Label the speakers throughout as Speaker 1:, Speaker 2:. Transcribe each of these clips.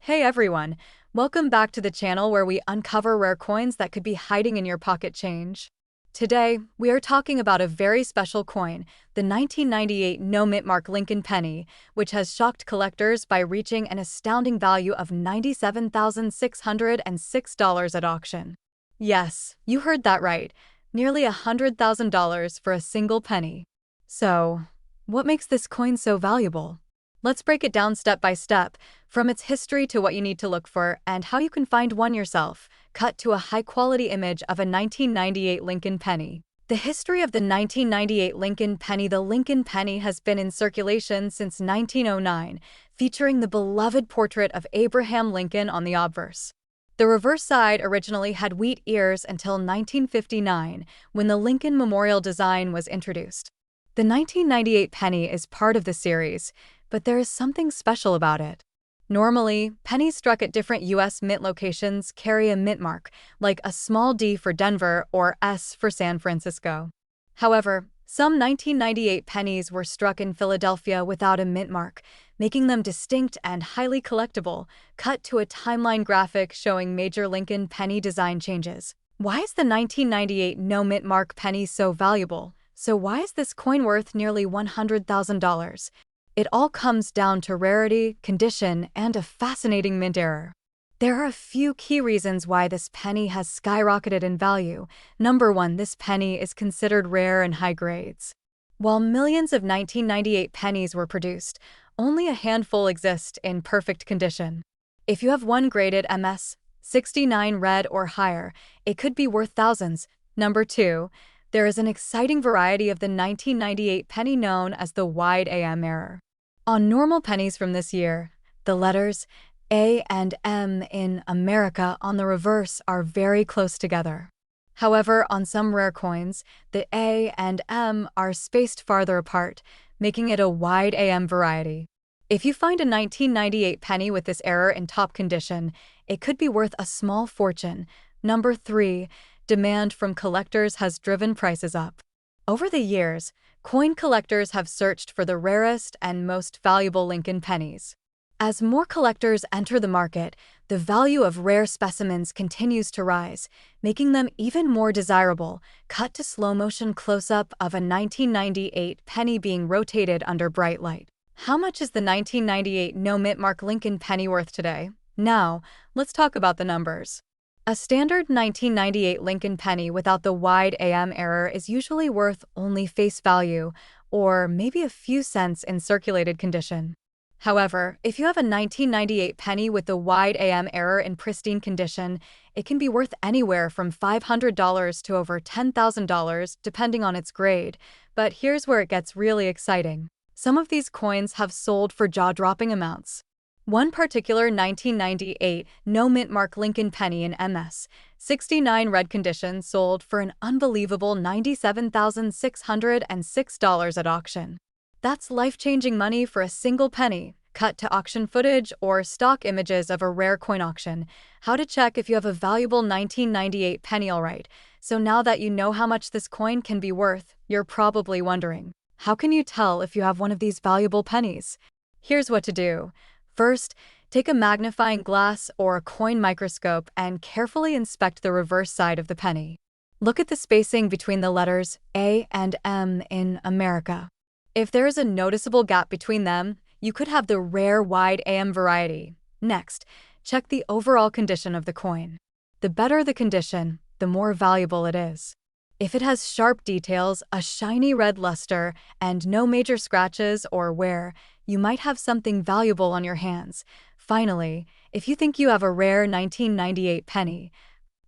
Speaker 1: Hey everyone, welcome back to the channel where we uncover rare coins that could be hiding in your pocket change. Today, we are talking about a very special coin, the 1998 no-mint mark Lincoln penny, which has shocked collectors by reaching an astounding value of $97,606 at auction. Yes, you heard that right, nearly $100,000 for a single penny. So, what makes this coin so valuable? Let's break it down step by step, from its history to what you need to look for and how you can find one yourself. Cut to a high-quality image of a 1998 Lincoln penny. The history of the 1998 Lincoln penny. The Lincoln penny has been in circulation since 1909, featuring the beloved portrait of Abraham Lincoln on the obverse. The reverse side originally had wheat ears until 1959, when the Lincoln Memorial design was introduced. The 1998 penny is part of the series, but there is something special about it. Normally, pennies struck at different U.S. mint locations carry a mint mark, like a small D for Denver or S for San Francisco. However, some 1998 pennies were struck in Philadelphia without a mint mark, making them distinct and highly collectible. Cut to a timeline graphic showing major Lincoln penny design changes. Why is the 1998 no mint mark penny so valuable? So why is this coin worth nearly $100,000? It all comes down to rarity, condition, and a fascinating mint error. There are a few key reasons why this penny has skyrocketed in value. Number 1, this penny is considered rare in high grades. While millions of 1998 pennies were produced, only a handful exist in perfect condition. If you have one graded MS 69 red or higher, it could be worth thousands. Number 2, there is an exciting variety of the 1998 penny known as the wide AM error. On normal pennies from this year, the letters A and M in America on the reverse are very close together. However, on some rare coins, the A and M are spaced farther apart, making it a wide AM variety. If you find a 1998 penny with this error in top condition, it could be worth a small fortune. Number 3, demand from collectors has driven prices up. Over the years, coin collectors have searched for the rarest and most valuable Lincoln pennies. As more collectors enter the market, the value of rare specimens continues to rise, making them even more desirable. Cut to slow-motion close-up of a 1998 penny being rotated under bright light. How much is the 1998 no-mint mark Lincoln penny worth today? Now, let's talk about the numbers. A standard 1998 Lincoln penny without the wide AM error is usually worth only face value, or maybe a few cents in circulated condition. However, if you have a 1998 penny with the wide AM error in pristine condition, it can be worth anywhere from $500 to over $10,000 depending on its grade. But here's where it gets really exciting. Some of these coins have sold for jaw-dropping amounts. One particular 1998 no-mint mark Lincoln penny in MS 69 red condition sold for an unbelievable $97,606 at auction. That's life-changing money for a single penny. Cut to auction footage or stock images of a rare coin auction. How to check if you have a valuable 1998 penny. Alright, so now that you know how much this coin can be worth, you're probably wondering, how can you tell if you have one of these valuable pennies? Here's what to do. First, take a magnifying glass or a coin microscope and carefully inspect the reverse side of the penny. Look at the spacing between the letters A and M in America. If there is a noticeable gap between them, you could have the rare wide AM variety. Next, check the overall condition of the coin. The better the condition, the more valuable it is. If it has sharp details, a shiny red luster, and no major scratches or wear, you might have something valuable on your hands. Finally, if you think you have a rare 1998 penny,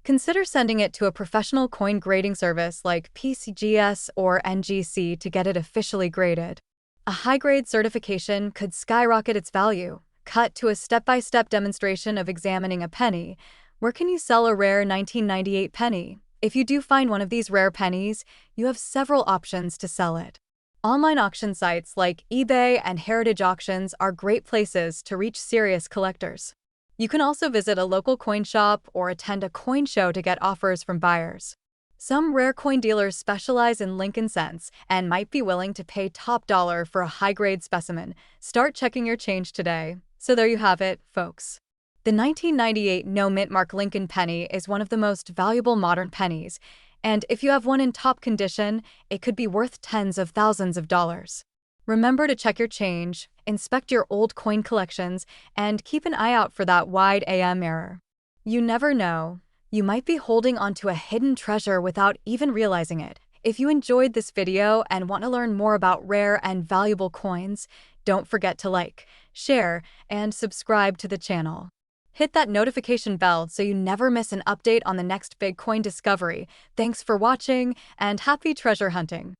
Speaker 1: consider sending it to a professional coin grading service like PCGS or NGC to get it officially graded. A high-grade certification could skyrocket its value. Cut to a step-by-step demonstration of examining a penny. Where can you sell a rare 1998 penny? If you do find one of these rare pennies, you have several options to sell it. Online auction sites like eBay and Heritage Auctions are great places to reach serious collectors. You can also visit a local coin shop or attend a coin show to get offers from buyers. Some rare coin dealers specialize in Lincoln cents and might be willing to pay top dollar for a high-grade specimen. Start checking your change today. So there you have it, folks. The 1998 no-mint mark Lincoln penny is one of the most valuable modern pennies, and if you have one in top condition, it could be worth tens of thousands of dollars. Remember to check your change, inspect your old coin collections, and keep an eye out for that wide AM error. You never know. You might be holding onto a hidden treasure without even realizing it. If you enjoyed this video and want to learn more about rare and valuable coins, don't forget to like, share, and subscribe to the channel. Hit that notification bell so you never miss an update on the next big coin discovery. Thanks for watching, and happy treasure hunting!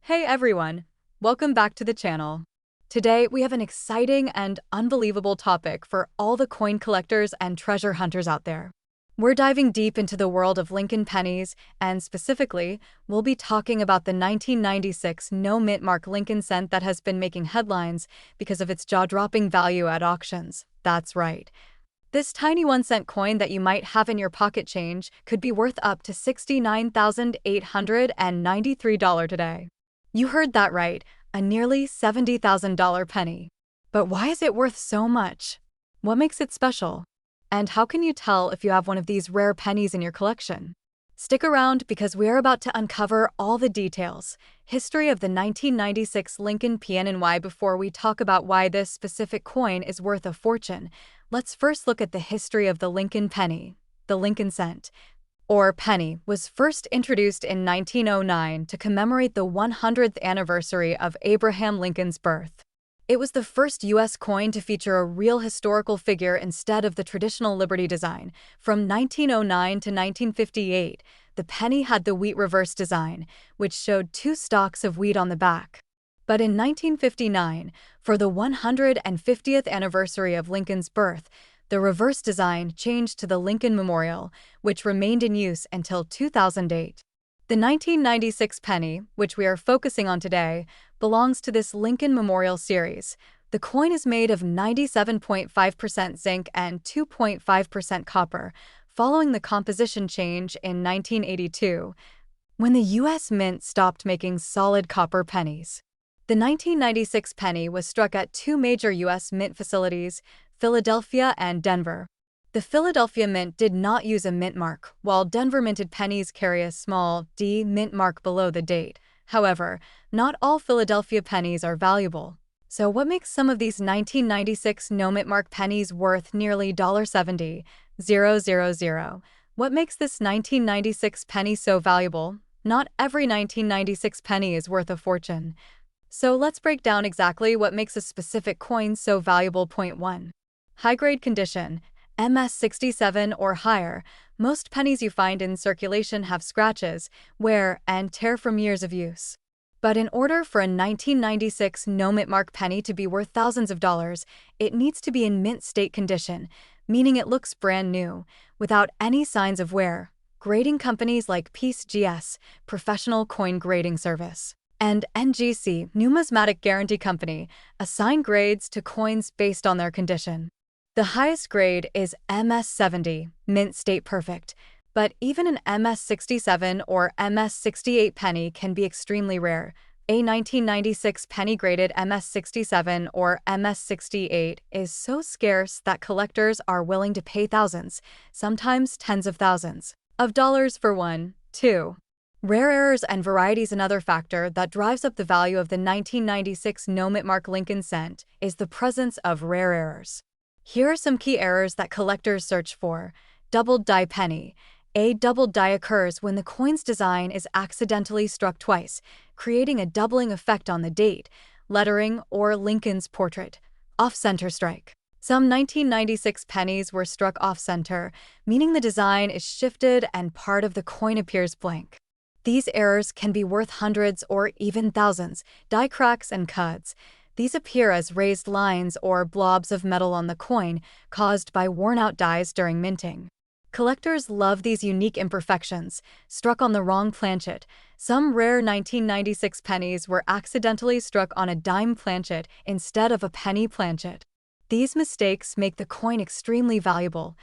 Speaker 1: Hey everyone, welcome back to the channel. Today we have an exciting and unbelievable topic for all the coin collectors and treasure hunters out there. We're diving deep into the world of Lincoln pennies, and specifically, we'll be talking about the 1996 no-mint mark Lincoln cent that has been making headlines because of its jaw-dropping value at auctions. That's right. This tiny 1-cent coin that you might have in your pocket change could be worth up to $69,893 today. You heard that right, a nearly $70,000 penny. But why is it worth so much? What makes it special? And how can you tell if you have one of these rare pennies in your collection? Stick around because we're about to uncover all the details. History of the 1996 Lincoln PNY. Before we talk about why this specific coin is worth a fortune, let's first look at the history of the Lincoln penny. The Lincoln cent, or penny, was first introduced in 1909 to commemorate the 100th anniversary of Abraham Lincoln's birth. It was the first U.S. coin to feature a real historical figure instead of the traditional Liberty design. From 1909 to 1958, the penny had the wheat reverse design, which showed two stalks of wheat on the back. But in 1959, for the 150th anniversary of Lincoln's birth, the reverse design changed to the Lincoln Memorial, which remained in use until 2008. The 1996 penny, which we are focusing on today, belongs to this Lincoln Memorial series. The coin is made of 97.5% zinc and 2.5% copper, following the composition change in 1982, when the U.S. Mint stopped making solid copper pennies. The 1996 penny was struck at two major U.S. Mint facilities, Philadelphia and Denver. The Philadelphia Mint did not use a mint mark, while Denver minted pennies carry a small D mint mark below the date. However, not all Philadelphia pennies are valuable. So what makes some of these 1996 no-mint mark pennies worth nearly $70,000? What makes this 1996 penny so valuable? Not every 1996 penny is worth a fortune. So let's break down exactly what makes a specific coin so valuable. Point 1. High-grade condition. MS67 or higher. Most pennies you find in circulation have scratches, wear, and tear from years of use. But in order for a 1996 no-mint mark penny to be worth thousands of dollars, it needs to be in mint state condition, meaning it looks brand new, without any signs of wear. Grading companies like Peace GS, Professional Coin Grading Service, and NGC, Numismatic Guarantee Company, assign grades to coins based on their condition. The highest grade is MS70, mint state perfect, but even an MS67 or MS68 penny can be extremely rare. A 1996 penny graded MS67 or MS68 is so scarce that collectors are willing to pay thousands, sometimes tens of thousands, of dollars for one. 2. Rare errors and varieties. Another factor that drives up the value of the 1996 no-mint mark Lincoln cent is the presence of rare errors. Here are some key errors that collectors search for. Doubled die penny. A doubled die occurs when the coin's design is accidentally struck twice, creating a doubling effect on the date, lettering, or Lincoln's portrait. Off-center strike. Some 1996 pennies were struck off-center, meaning the design is shifted and part of the coin appears blank. These errors can be worth hundreds or even thousands. Die cracks and cuts. These appear as raised lines or blobs of metal on the coin, caused by worn-out dies during minting. Collectors love these unique imperfections, struck on the wrong planchet. Some rare 1996 pennies were accidentally struck on a dime planchet instead of a penny planchet. These mistakes make the coin extremely valuable.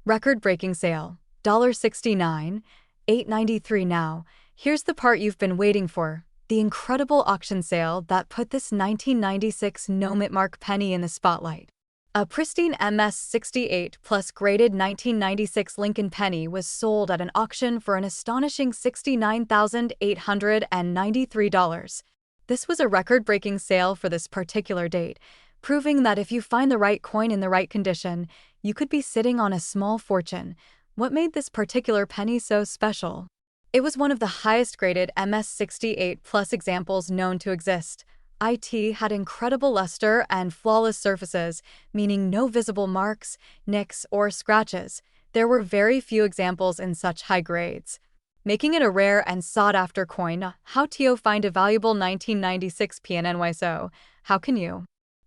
Speaker 1: Record-breaking sale, $69, $8.93 now. Here's the part you've been waiting for. The incredible auction sale that put this 1996 no-mint mark penny in the spotlight. A pristine MS-68 plus graded 1996 Lincoln penny was sold at an auction for an astonishing $69,893. This was a record-breaking sale for this particular date, proving that if you find the right coin in the right condition, you could be sitting on a small fortune. What made this particular penny so special? It was one of the highest-graded MS-68 plus examples known to exist. It had incredible luster and flawless surfaces, meaning no visible marks, nicks, or scratches. There were very few examples in such high grades, making it a rare and sought-after coin. How do you find a valuable 1996 PNNY? How can you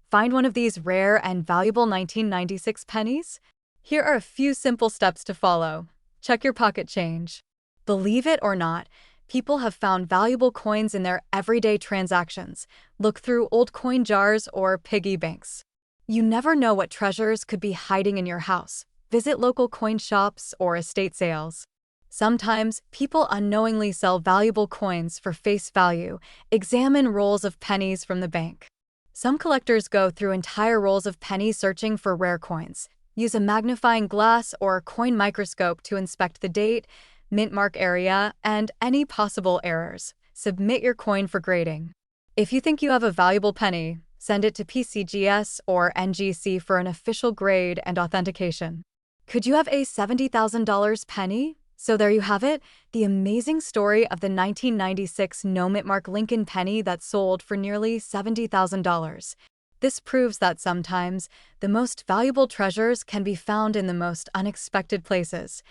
Speaker 1: find one of these rare and valuable 1996 pennies? Here are a few simple steps to follow. Check your pocket change. Believe it or not, people have found valuable coins in their everyday transactions. Look through old coin jars or piggy banks. You never know what treasures could be hiding in your house. Visit local coin shops or estate sales. Sometimes, people unknowingly sell valuable coins for face value. Examine rolls of pennies from the bank. Some collectors go through entire rolls of pennies searching for rare coins. Use a magnifying glass or coin microscope to inspect the date, mint mark area, and any possible errors. Submit your coin for grading. If you think you have a valuable penny, send it to PCGS or NGC for an official grade and authentication. Could you have a $70,000 penny? So there you have it, the amazing story of the 1996 no mint mark Lincoln penny that sold for nearly $70,000. This proves that sometimes the most valuable treasures can be found in the most unexpected places.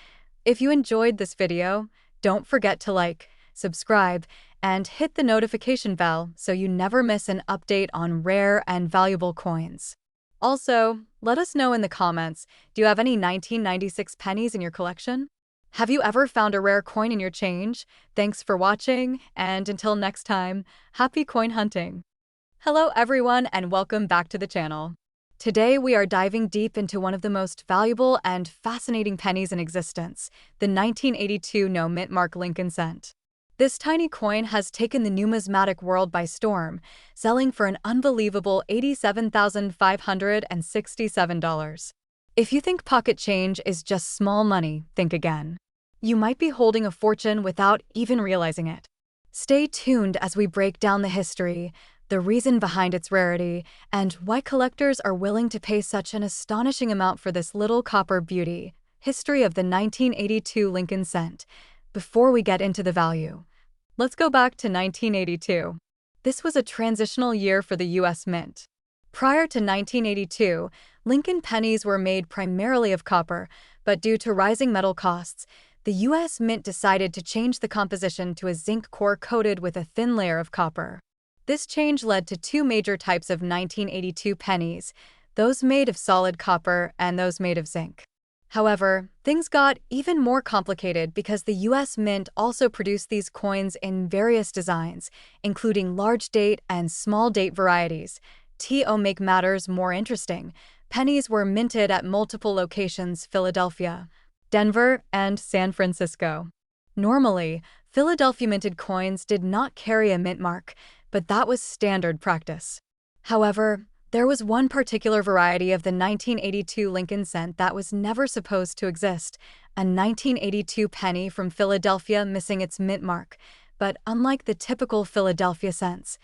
Speaker 1: If you enjoyed this video, don't forget to like, subscribe, and hit the notification bell so you never miss an update on rare and valuable coins. Also, let us know in the comments, do you have any 1996 pennies in your collection? Have you ever found a rare coin in your change? Thanks for watching, and until next time, happy coin hunting! Hello everyone and welcome back to the channel. Today we are diving deep into one of the most valuable and fascinating pennies in existence, the 1982 no mint mark Lincoln cent. This tiny coin has taken the numismatic world by storm, selling for an unbelievable $87,567. If you think pocket change is just small money, think again. You might be holding a fortune without even realizing it. Stay tuned as we break down the history, the reason behind its rarity, and why collectors are willing to pay such an astonishing amount for this little copper beauty. History of the 1982 Lincoln cent. Before we get into the value, let's go back to 1982. This was a transitional year for the U.S. Mint. Prior to 1982, Lincoln pennies were made primarily of copper, but due to rising metal costs, the U.S. Mint decided to change the composition to a zinc core coated with a thin layer of copper. This change led to two major types of 1982 pennies, those made of solid copper and those made of zinc. However, things got even more complicated because the U.S. Mint also produced these coins in various designs, including large date and small date varieties. To make matters more interesting, pennies were minted at multiple locations: Philadelphia, Denver, and San Francisco. Normally, Philadelphia minted coins did not carry a mint mark, but that was standard practice. However, there was one particular variety of the 1982 Lincoln cent that was never supposed to exist, a 1982 penny from Philadelphia missing its mint mark. But unlike the typical Philadelphia cents,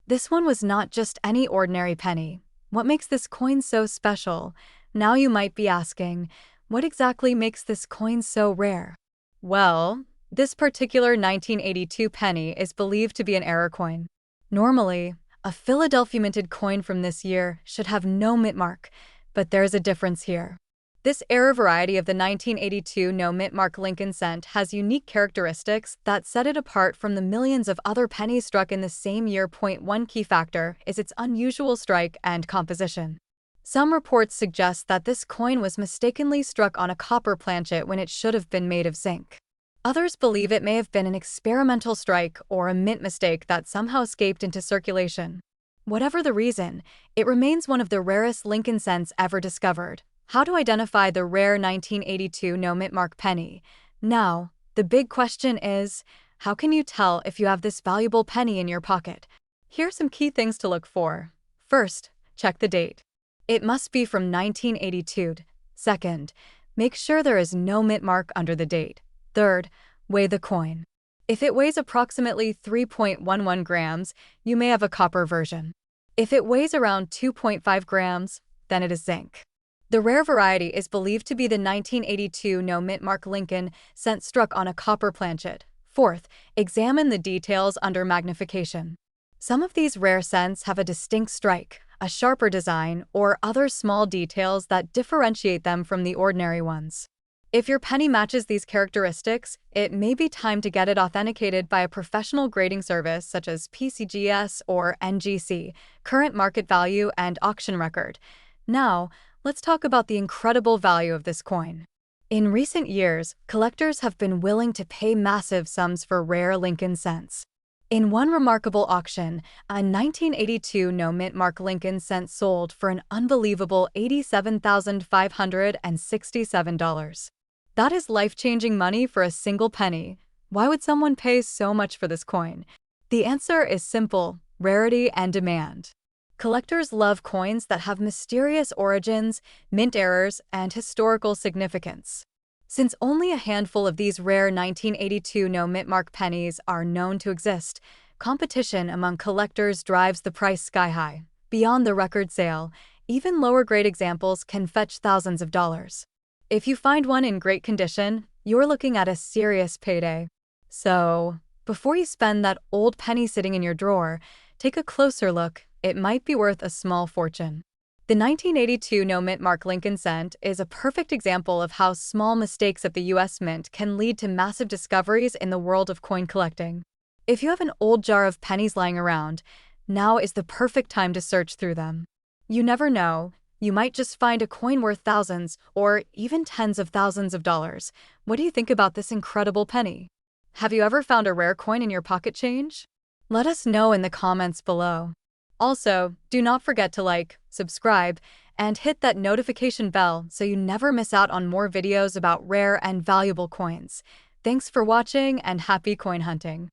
Speaker 1: this one was not just any ordinary penny. What makes this coin so special? Now you might be asking, what exactly makes this coin so rare? Well, this particular 1982 penny is believed to be an error coin. Normally, a Philadelphia minted coin from this year should have no mint mark, but there's a difference here. This error variety of the 1982 no mint mark Lincoln cent has unique characteristics that set it apart from the millions of other pennies struck in the same year. One key factor is its unusual strike and composition. Some reports suggest that this coin was mistakenly struck on a copper planchet when it should have been made of zinc. Others believe it may have been an experimental strike or a mint mistake that somehow escaped into circulation. Whatever the reason, it remains one of the rarest Lincoln cents ever discovered. How to identify the rare 1982 no mint mark penny? Now, the big question is, how can you tell if you have this valuable penny in your pocket? Here are some key things to look for. First, check the date. It must be from 1982. Second, make sure there is no mint mark under the date. Third, weigh the coin. If it weighs approximately 3.11 grams, you may have a copper version. If it weighs around 2.5 grams, then it is zinc. The rare variety is believed to be the 1982 no mint mark Lincoln cent struck on a copper planchet. Fourth, examine the details under magnification. Some of these rare cents have a distinct strike, a sharper design, or other small details that differentiate them from the ordinary ones. If your penny matches these characteristics, it may be time to get it authenticated by a professional grading service such as PCGS or NGC, current market value and auction record. Now, let's talk about the incredible value of this coin. In recent years, collectors have been willing to pay massive sums for rare Lincoln cents. In one remarkable auction, a 1982 no mint mark Lincoln cent sold for an unbelievable $87,567. That is life-changing money for a single penny. Why would someone pay so much for this coin? The answer is simple: rarity and demand. Collectors love coins that have mysterious origins, mint errors, and historical significance. Since only a handful of these rare 1982 no mint mark pennies are known to exist, competition among collectors drives the price sky high. Beyond the record sale, even lower-grade examples can fetch thousands of dollars. If you find one in great condition, you're looking at a serious payday. So, before you spend that old penny sitting in your drawer, take a closer look. It might be worth a small fortune. The 1982 no mint mark Lincoln cent is a perfect example of how small mistakes at the U.S. Mint can lead to massive discoveries in the world of coin collecting. If you have an old jar of pennies lying around, now is the perfect time to search through them. You never know. You might just find a coin worth thousands or even tens of thousands of dollars. What do you think about this incredible penny? Have you ever found a rare coin in your pocket change? Let us know in the comments below. Also, do not forget to like, subscribe, and hit that notification bell so you never miss out on more videos about rare and valuable coins. Thanks for watching and happy coin hunting.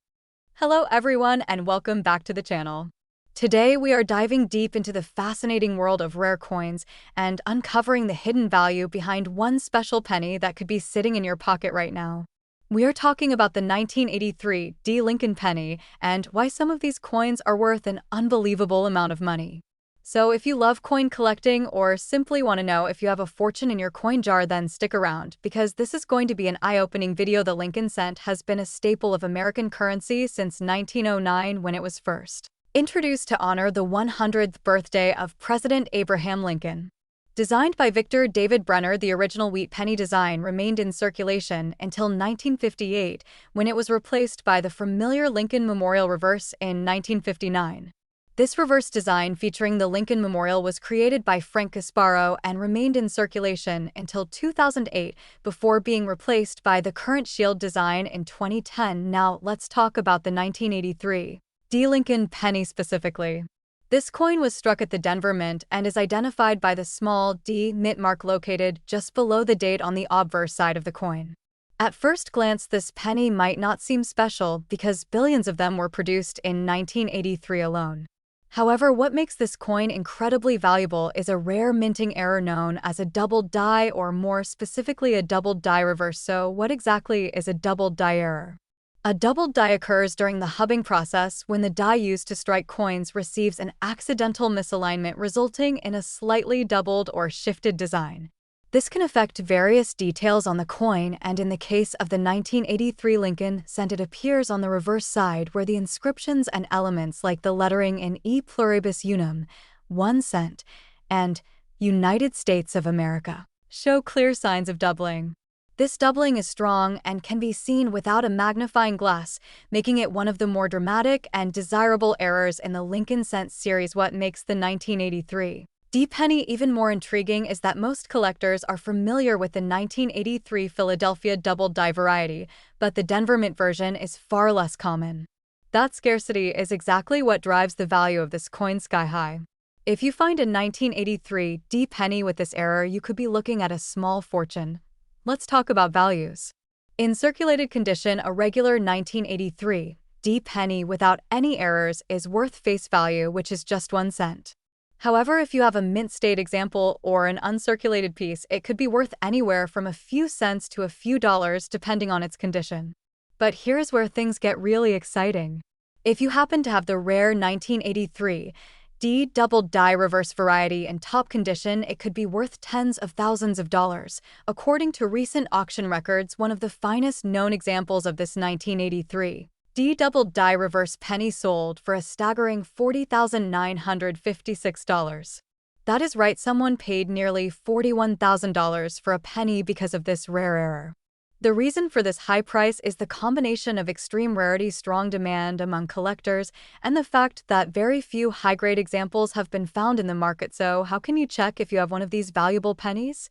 Speaker 1: Hello everyone and welcome back to the channel. Today we are diving deep into the fascinating world of rare coins and uncovering the hidden value behind one special penny that could be sitting in your pocket right now. We are talking about the 1983 D. Lincoln penny and why some of these coins are worth an unbelievable amount of money. So if you love coin collecting or simply want to know if you have a fortune in your coin jar, then stick around because this is going to be an eye-opening video. The Lincoln cent has been a staple of American currency since 1909 when it was first introduced to honor the 100th birthday of President Abraham Lincoln. Designed by Victor David Brenner, the original wheat penny design remained in circulation until 1958 when it was replaced by the familiar Lincoln Memorial reverse in 1959. This reverse design featuring the Lincoln Memorial was created by Frank Gasparo and remained in circulation until 2008 before being replaced by the current shield design in 2010. Now let's talk about the 1983 D. Lincoln penny specifically. This coin was struck at the Denver Mint and is identified by the small D mint mark located just below the date on the obverse side of the coin. At first glance, this penny might not seem special because billions of them were produced in 1983 alone. However, what makes this coin incredibly valuable is a rare minting error known as a doubled die, or more specifically a doubled die reverse. So what exactly is a doubled die error? A doubled die occurs during the hubbing process when the die used to strike coins receives an accidental misalignment, resulting in a slightly doubled or shifted design. This can affect various details on the coin, and in the case of the 1983 Lincoln cent, it appears on the reverse side where the inscriptions and elements like the lettering in E pluribus unum, 1 cent, and United States of America show clear signs of doubling. This doubling is strong and can be seen without a magnifying glass, making it one of the more dramatic and desirable errors in the Lincoln cent series. What makes the 1983 D penny even more intriguing is that most collectors are familiar with the 1983 Philadelphia doubled die variety, but the Denver Mint version is far less common. That scarcity is exactly what drives the value of this coin sky high. If you find a 1983 D penny with this error, you could be looking at a small fortune. Let's talk about values. In circulated condition, a regular 1983 D penny without any errors is worth face value, which is just 1 cent. However, if you have a mint state example or an uncirculated piece, it could be worth anywhere from a few cents to a few dollars depending on its condition. But here's where things get really exciting. If you happen to have the rare 1983 D double die reverse variety in top condition, it could be worth tens of thousands of dollars. According to recent auction records, one of the finest known examples of this 1983 D double die reverse penny sold for a staggering $40,956. That is right, someone paid nearly $41,000 for a penny because of this rare error. The reason for this high price is the combination of extreme rarity, strong demand among collectors, and the fact that very few high-grade examples have been found in the market. So how can you check if you have one of these valuable pennies?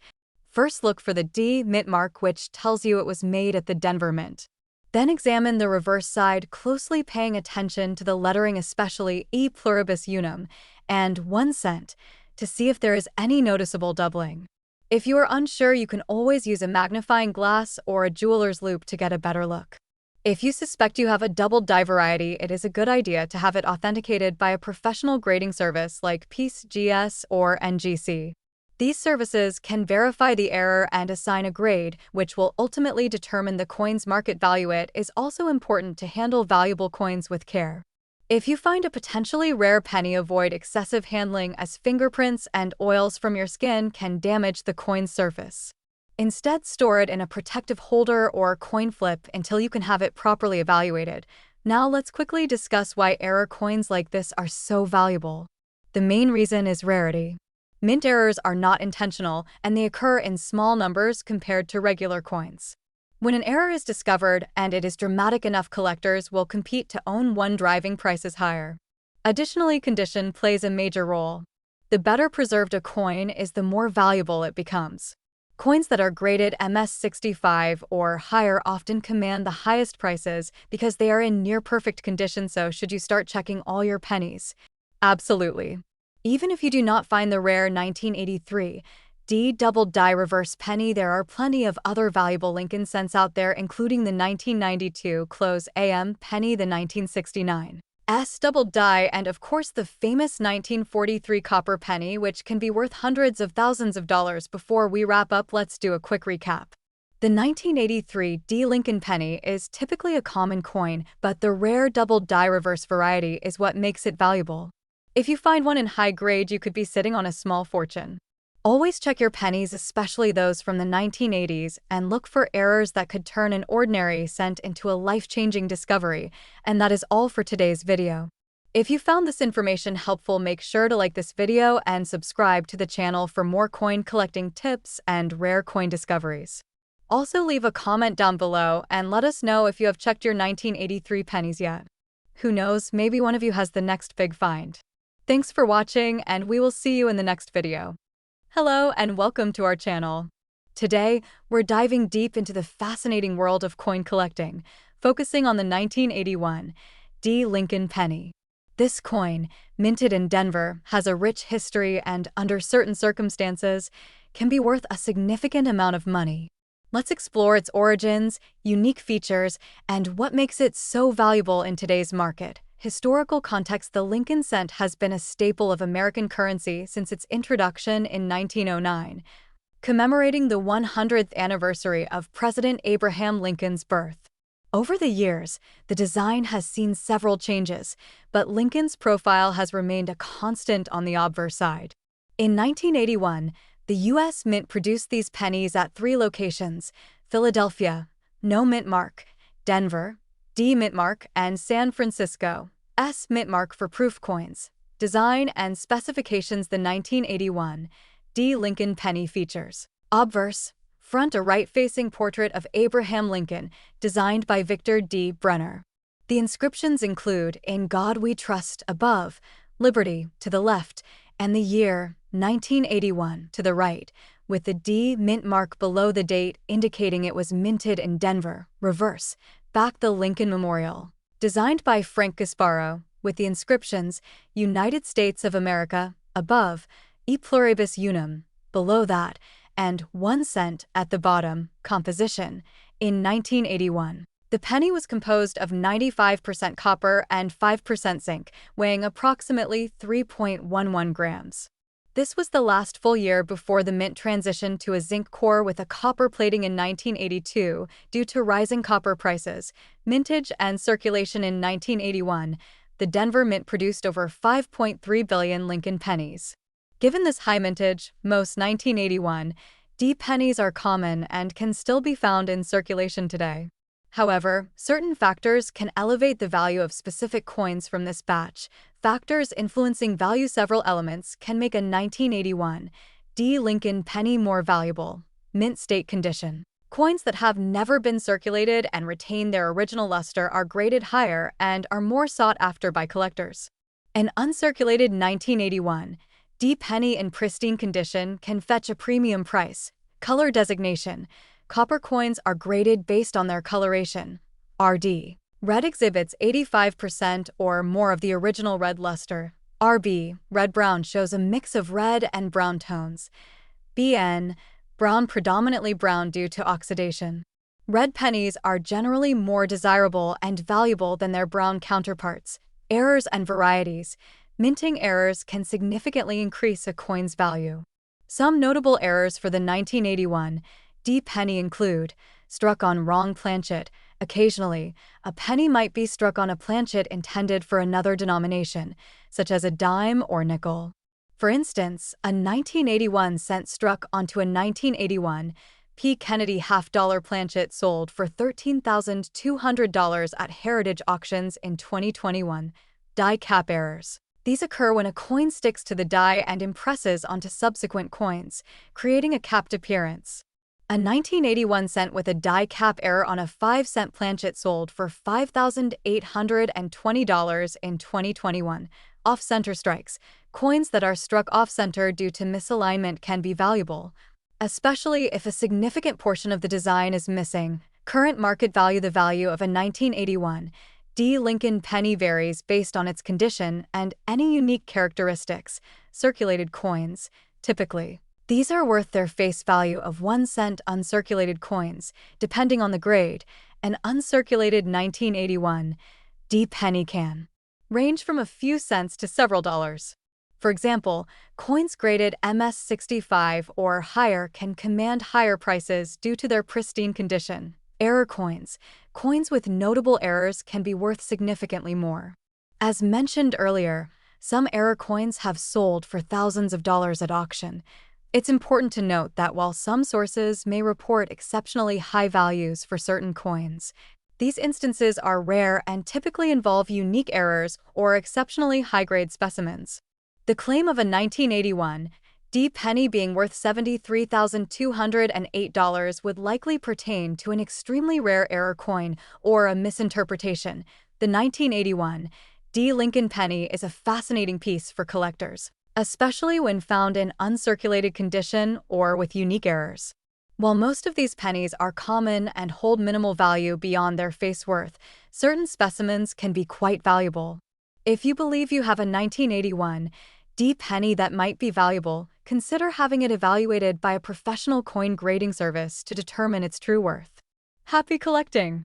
Speaker 1: First, look for the D Mint mark, which tells you it was made at the Denver Mint. Then examine the reverse side, closely paying attention to the lettering, especially E pluribus unum and 1 cent, to see if there is any noticeable doubling. If you are unsure, you can always use a magnifying glass or a jeweler's loupe to get a better look. If you suspect you have a double die variety, it is a good idea to have it authenticated by a professional grading service like PCGS or NGC. These services can verify the error and assign a grade, which will ultimately determine the coin's market value. It is also important to handle valuable coins with care. If you find a potentially rare penny, avoid excessive handling, as fingerprints and oils from your skin can damage the coin's surface. Instead, store it in a protective holder or coin flip until you can have it properly evaluated. Now let's quickly discuss why error coins like this are so valuable. The main reason is rarity. Mint errors are not intentional, and they occur in small numbers compared to regular coins. When an error is discovered and it is dramatic enough, collectors will compete to own one, driving prices higher. Additionally, condition plays a major role. The better preserved a coin is, the more valuable it becomes. Coins that are graded MS65 or higher often command the highest prices because they are in near perfect condition. So, should you start checking all your pennies? Absolutely. Even if you do not find the rare 1983 D double die reverse penny, there are plenty of other valuable Lincoln cents out there, including the 1992 close AM penny, the 1969 S double die, and of course the famous 1943 copper penny, which can be worth hundreds of thousands of dollars. Before we wrap up, let's do a quick recap. The 1983 D Lincoln penny is typically a common coin, but the rare double die reverse variety is what makes it valuable. If you find one in high grade, you could be sitting on a small fortune. Always check your pennies, especially those from the 1980s, and look for errors that could turn an ordinary cent into a life-changing discovery. And that is all for today's video. If you found this information helpful, make sure to like this video and subscribe to the channel for more coin collecting tips and rare coin discoveries. Also, leave a comment down below and let us know if you have checked your 1983 pennies yet. Who knows, maybe one of you has the next big find. Thanks for watching, and we will see you in the next video. Hello and welcome to our channel. Today, we're diving deep into the fascinating world of coin collecting, focusing on the 1981 D Lincoln penny. This coin, minted in Denver, has a rich history and, under certain circumstances, can be worth a significant amount of money. Let's explore its origins, unique features, and what makes it so valuable in today's market. Historical context: the Lincoln cent has been a staple of American currency since its introduction in 1909, commemorating the 100th anniversary of President Abraham Lincoln's birth. Over the years, the design has seen several changes, but Lincoln's profile has remained a constant on the obverse side. In 1981, the U.S. Mint produced these pennies at 3 locations: Philadelphia, no mint mark; Denver, D mint mark; and San Francisco, S mint mark for proof coins. Design and specifications: the 1981 D Lincoln penny features obverse, front, a right-facing portrait of Abraham Lincoln, designed by Victor D. Brenner. The inscriptions include "In God We Trust" above, "Liberty" to the left, and the year 1981 to the right, with the D mint mark below the date indicating it was minted in Denver. Reverse, back, the Lincoln Memorial, designed by Frank Gasparo, with the inscriptions "United States of America" above, "E pluribus unum" below that, and 1 cent at the bottom. Composition: in 1981, The penny was composed of 95% copper and 5% zinc, weighing approximately 3.11 grams. This was the last full year before the mint transitioned to a zinc core with a copper plating in 1982 due to rising copper prices. Mintage and circulation in 1981, the Denver Mint produced over 5.3 billion Lincoln pennies. Given this high mintage, most 1981 D pennies are common and can still be found in circulation today. However, certain factors can elevate the value of specific coins from this batch. Factors influencing value. Several elements can make a 1981 D Lincoln penny more valuable. Mint state condition. Coins that have never been circulated and retain their original luster are graded higher and are more sought after by collectors. An uncirculated 1981 D penny in pristine condition can fetch a premium price. Color designation. Copper coins are graded based on their coloration. RD. Red exhibits 85% or more of the original red luster. RB. Red-brown shows a mix of red and brown tones. BN. Brown, predominantly brown due to oxidation. Red pennies are generally more desirable and valuable than their brown counterparts. Errors and varieties. Minting errors can significantly increase a coin's value. Some notable errors for the 1981 D penny include struck on wrong planchet. Occasionally, a penny might be struck on a planchet intended for another denomination, such as a dime or nickel. For instance, a 1981 cent struck onto a 1981 P. Kennedy half-dollar planchet sold for $13,200 at Heritage Auctions in 2021. Die cap errors. These occur when a coin sticks to the die and impresses onto subsequent coins, creating a capped appearance. A 1981 cent with a die cap error on a 5-cent planchet sold for $5,820 in 2021. Off-center strikes. Coins that are struck off-center due to misalignment can be valuable, especially if a significant portion of the design is missing. Current market value. The value of a 1981 D Lincoln penny varies based on its condition and any unique characteristics. Circulated coins. Typically, these are worth their face value of 1 cent. Uncirculated coins, depending on the grade, an uncirculated 1981 D penny can range from a few cents to several dollars. For example, coins graded MS-65 or higher can command higher prices due to their pristine condition. Error coins. Coins with notable errors can be worth significantly more. As mentioned earlier, some error coins have sold for thousands of dollars at auction. It's important to note that while some sources may report exceptionally high values for certain coins, these instances are rare and typically involve unique errors or exceptionally high-grade specimens. The claim of a 1981 D penny being worth $73,208 would likely pertain to an extremely rare error coin or a misinterpretation. The 1981 D Lincoln penny is a fascinating piece for collectors, especially when found in uncirculated condition or with unique errors. While most of these pennies are common and hold minimal value beyond their face worth, certain specimens can be quite valuable. If you believe you have a 1981 D penny that might be valuable, consider having it evaluated by a professional coin grading service to determine its true worth. Happy collecting!